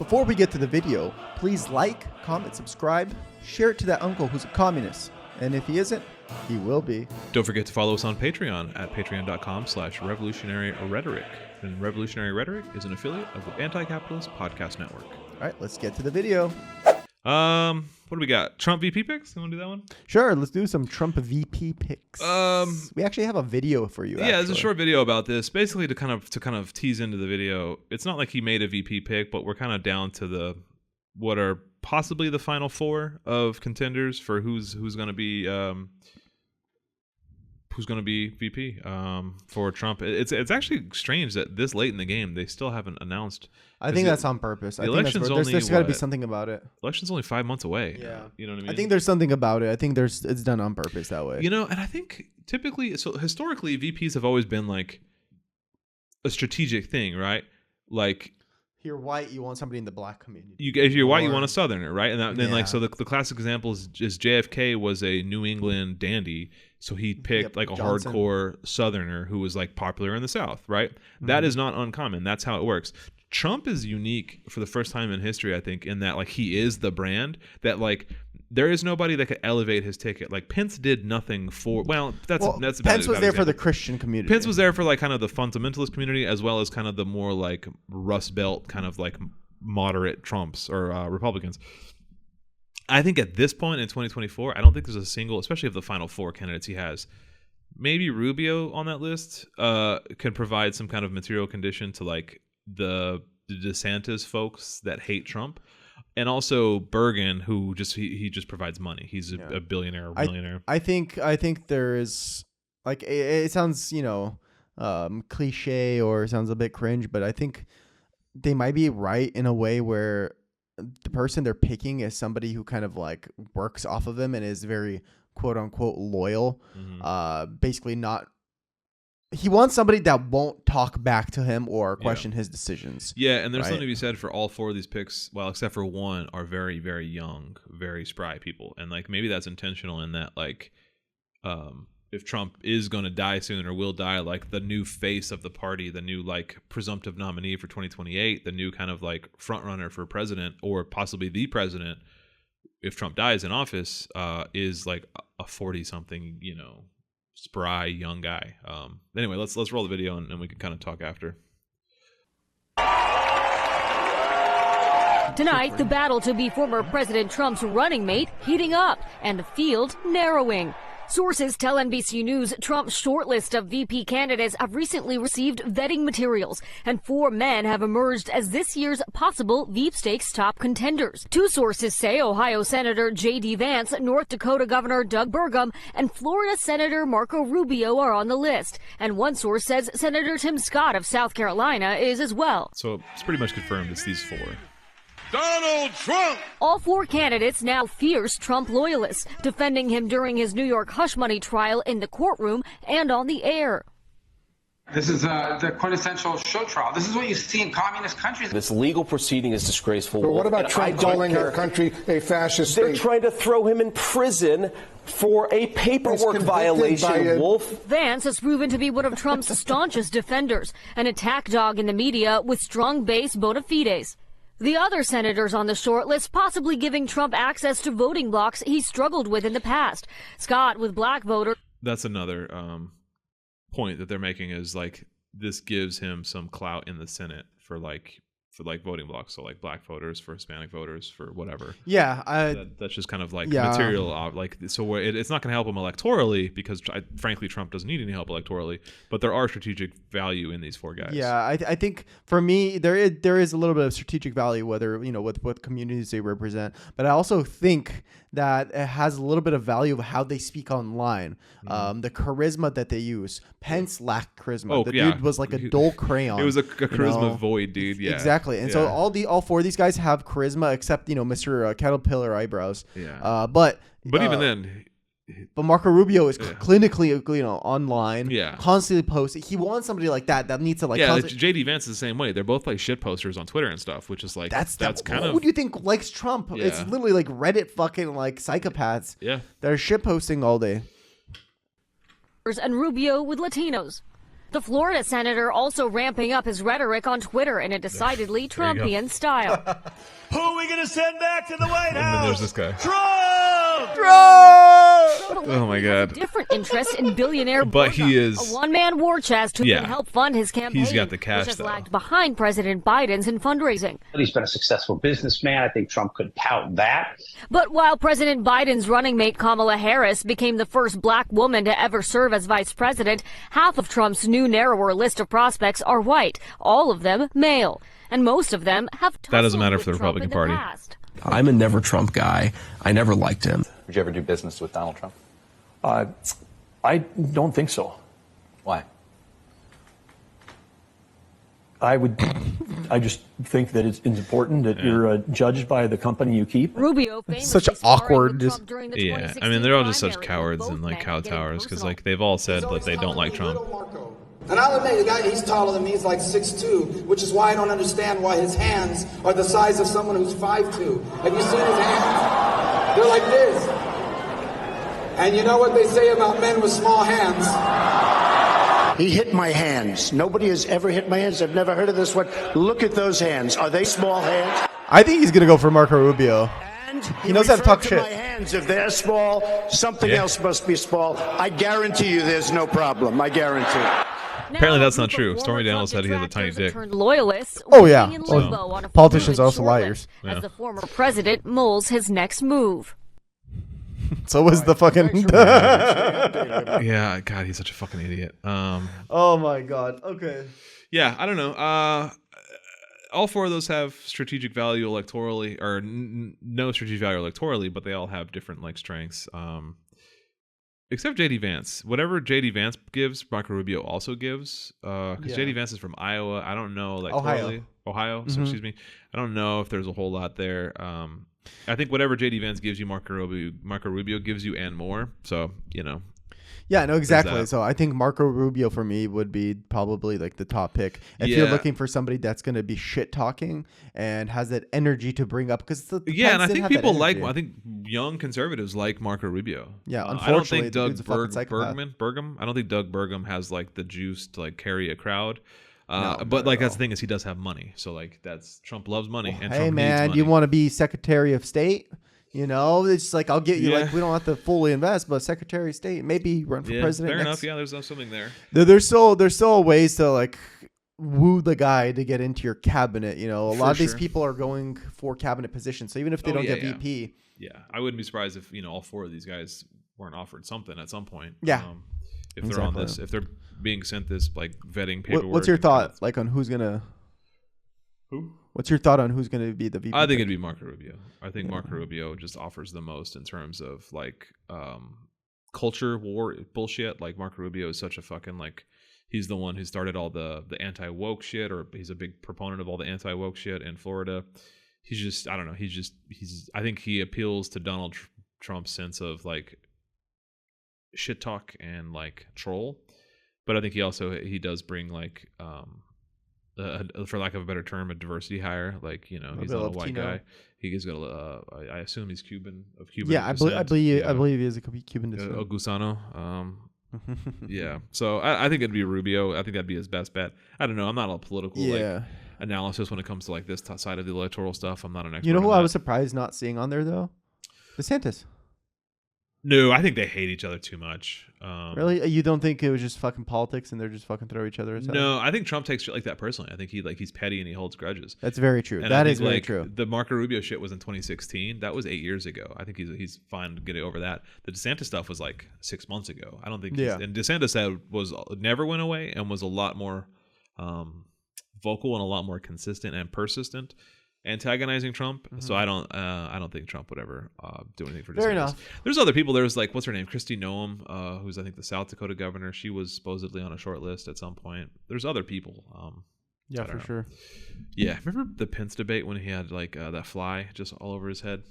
Before we get to the video, please like, comment, subscribe, share it to that uncle who's a communist. And if he isn't, he will be. Don't forget to follow us on Patreon at patreon.com/revolutionaryrhetoric. And Revolutionary Rhetoric is an affiliate of the Anti-Capitalist Podcast Network. All right, let's get to the video. What do we got? Trump VP picks? You want to do that one? Sure, let's do some Trump VP picks. We actually have a video for you. Yeah, there's a short video about this. Basically, to kind of tease into the video, it's not like he made a VP pick, but we're kind of down to what are possibly the final four of contenders for who's going to be VP for Trump. It's actually strange that this late in the game they still haven't announced. I think that's on purpose. I think there's got to be something about it. Election's only 5 months away. Yeah, you know what I mean. I think there's something about it. I think it's done on purpose that way. You know, and I think typically, so historically, VPs have always been like a strategic thing, right? Like, you're white, you want somebody in the black community. If you're white, you want a Southerner, right? And then like, so the classic example is JFK was a New England dandy, so he picked like a Johnson. hardcore Southerner who was like popular in the South, right? That is not uncommon. That's how it works. Trump is unique for the first time in history, I think, in that like he is the brand that like there is nobody that could elevate his ticket. Like Pence did nothing for. That's Pence was there for the Christian community. Pence was there for like kind of the fundamentalist community as well as kind of the more like Rust Belt kind of like moderate Trumps or Republicans. I think at this point in 2024, I don't think there's a single, especially of the final four candidates he has. Maybe Rubio on that list can provide some kind of material condition to like the DeSantis folks that hate Trump. And also Bergen, who he just provides money. He's a billionaire or millionaire. I think there is like it sounds cliche or sounds a bit cringe, but I think they might be right in a way where the person they're picking is somebody who kind of like works off of them and is very quote unquote loyal. Basically not. He wants somebody that won't talk back to him or question his decisions. Yeah, and there's something to be said for all four of these picks, well, except for one, are very, very young, very spry people. And like maybe that's intentional in that like if Trump is going to die soon or will die, like the new face of the party, the new like presumptive nominee for 2028, the new kind of like front runner for president or possibly the president, if Trump dies in office, is like a 40-something, spry young guy. Anyway, let's roll the video and we can kind of talk after. Tonight, the battle to be former President Trump's running mate heating up and the field narrowing. Sources tell NBC News Trump's shortlist of VP candidates have recently received vetting materials, and 4 men have emerged as this year's possible sweepstakes top contenders. 2 sources say Ohio Senator J.D. Vance, North Dakota Governor Doug Burgum, and Florida Senator Marco Rubio are on the list. And one source says Senator Tim Scott of South Carolina is as well. So it's pretty much confirmed it's these 4. Donald Trump! All 4 candidates now fierce Trump loyalists, defending him during his New York hush money trial in the courtroom and on the air. This is the quintessential show trial. This is what you see in communist countries. This legal proceeding is disgraceful. But what about Trump calling our country a fascist state? They're trying to throw him in prison for a paperwork violation, Wolf. Vance has proven to be one of Trump's staunchest defenders, an attack dog in the media with strong base bona fides. The other senators on the short list possibly giving Trump access to voting blocks he struggled with in the past. Scott with black voters. That's another point that they're making is like this gives him some clout in the Senate for voting blocks. So like black voters, for Hispanic voters, for whatever. Yeah. That's just kind of like material. So it's not going to help him electorally because frankly, Trump doesn't need any help electorally, but there are strategic value in these 4 guys. Yeah. I think for me, there is a little bit of strategic value, whether, with what communities they represent. But I also think that it has a little bit of value of how they speak online. The charisma that they use. Pence lacked charisma. Dude was like a dull crayon. It was a charisma void, dude. Yeah. Exactly. And so all 4 of these guys have charisma except, Mr. Caterpillar eyebrows. Yeah. But even then. But Marco Rubio is clinically, online, Yeah. constantly posting. He wants somebody like that needs to like. Yeah, JD Vance is the same way. They're both like shit posters on Twitter and stuff, which is like that's kind of. Who do you think likes Trump? Yeah. It's literally like Reddit fucking like psychopaths. Yeah. They're shit posting all day. And Rubio with Latinos. The Florida senator also ramping up his rhetoric on Twitter in a decidedly Trumpian style. Who are we going to send back to the White House? And then there's this guy. Trump! Oh my God. Different interest in billionaire But he is a one-man war chest who can help fund his campaign. He's got the cash, which has though. lagged behind President Biden's in fundraising. He's been a successful businessman. I think Trump could tout that. But while President Biden's running mate Kamala Harris became the first black woman to ever serve as vice president, half of Trump's new narrower list of prospects are white, all of them male. And most of them have That doesn't matter for the with Trump Republican in Party. past. I'm a never Trump guy. I never liked him. Would you ever do business with Donald Trump? I don't think so. Why? I just think that it's important that you're judged by the company you keep. Rubio Such awkward. Just Yeah, I mean, they're all just such cowards and like kowtowers because like they've all said that they don't like Trump. And I'll admit, the guy, he's taller than me. He's like 6'2", which is why I don't understand why his hands are the size of someone who's 5'2". Have you seen his hands? They're like this. And you know what they say about men with small hands? He hit my hands. Nobody has ever hit my hands. I've never heard of this one. Look at those hands. Are they small hands? I think he's gonna go for Marco Rubio. And he knows how to talk shit. My hands, if they're small, something else must be small. I guarantee you, there's no problem. I guarantee. Apparently that's not true. Stormy Daniels said he has a tiny dick. Loyalists Oh yeah, in limbo on a politicians are also shortlist liars. as the former president mulls his next move. So was the fucking. Yeah, God, he's such a fucking idiot. Oh my God. Okay. Yeah, I don't know. All four of those have strategic value electorally, or no strategic value electorally, but they all have different like strengths. Except JD Vance. Whatever JD Vance gives, Marco Rubio also gives. Because JD Vance is from Iowa. I don't know, like Ohio. So excuse me. I don't know if there's a whole lot there. I think whatever JD Vance gives you, Marco Rubio gives you and more. So you know. Yeah, no, exactly. So I think Marco Rubio for me would be probably like the top pick. If you're looking for somebody that's going to be shit talking and has that energy to bring up, because and I think people like. I think young conservatives like Marco Rubio. Yeah, I don't think Doug Burgum. I don't think Doug Burgum has like the juice to like carry a crowd. No, but like that's the thing is he does have money. So like that's Trump loves money. And hey Trump man, needs money. you want to be Secretary of State? You know, it's like I'll get you. Like we don't have to fully invest, but Secretary of State, maybe run for president. Fair next. enough. Yeah, there's something there. There's still ways to like woo the guy to get into your cabinet. You know, a lot of these people are going for cabinet positions. So even if they don't get VP, I wouldn't be surprised if all four of these guys weren't offered something at some point. Yeah, if they're on this, if they're being sent this like vetting paperwork. What's your thought, like on who's gonna? Who? What's your thought on who's going to be the VP? I think it'd be Marco Rubio. I think Marco Rubio just offers the most in terms of like culture war bullshit. Like Marco Rubio is such a fucking like he's the one who started all the anti-woke shit, or he's a big proponent of all the anti-woke shit in Florida. He's just I don't know. He's I think he appeals to Donald Trump's sense of like shit talk and like troll, but I think he does bring like for lack of a better term, a diversity hire. Like he's not a white guy. He's got I assume he's Cuban of Cuban. Yeah, descent. I believe he is a Cuban descent. Gusano. Yeah. So I think it'd be Rubio. I think that'd be his best bet. I don't know. I'm not a political like analysis when it comes to like this side of the electoral stuff. I'm not an expert. You know who I was surprised not seeing on there though? DeSantis. No, I think they hate each other too much. Really? You don't think it was just fucking politics and they're just fucking throw each other aside? No, I think Trump takes shit like that personally. I think he's petty and he holds grudges. That's very true. And that is very true. The Marco Rubio shit was in 2016. That was 8 years ago. I think he's fine getting over that. The DeSantis stuff was like 6 months ago. I don't think. And DeSantis never went away and was a lot more vocal and a lot more consistent and persistent, antagonizing Trump. So I don't think Trump would ever do anything for DeSantis. Fair enough. There's other people. There's like what's her name, Kristi Noem, who's I think the South Dakota governor. She was supposedly on a short list at some point. There's other people. Yeah, for sure. Yeah, remember the Pence debate when he had like that fly just all over his head?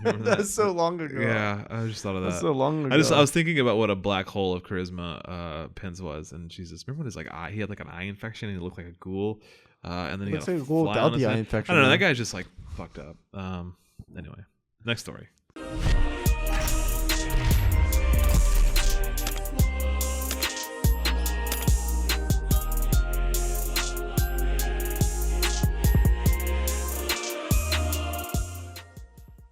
That's so long ago. Yeah, I just thought of that. That's so long ago. I was thinking about what a black hole of charisma Pence was, and Jesus, remember when his like eye? He had like an eye infection and he looked like a ghoul. And then he got a fly on his head. I don't know. That guy's just like fucked up. Anyway, next story.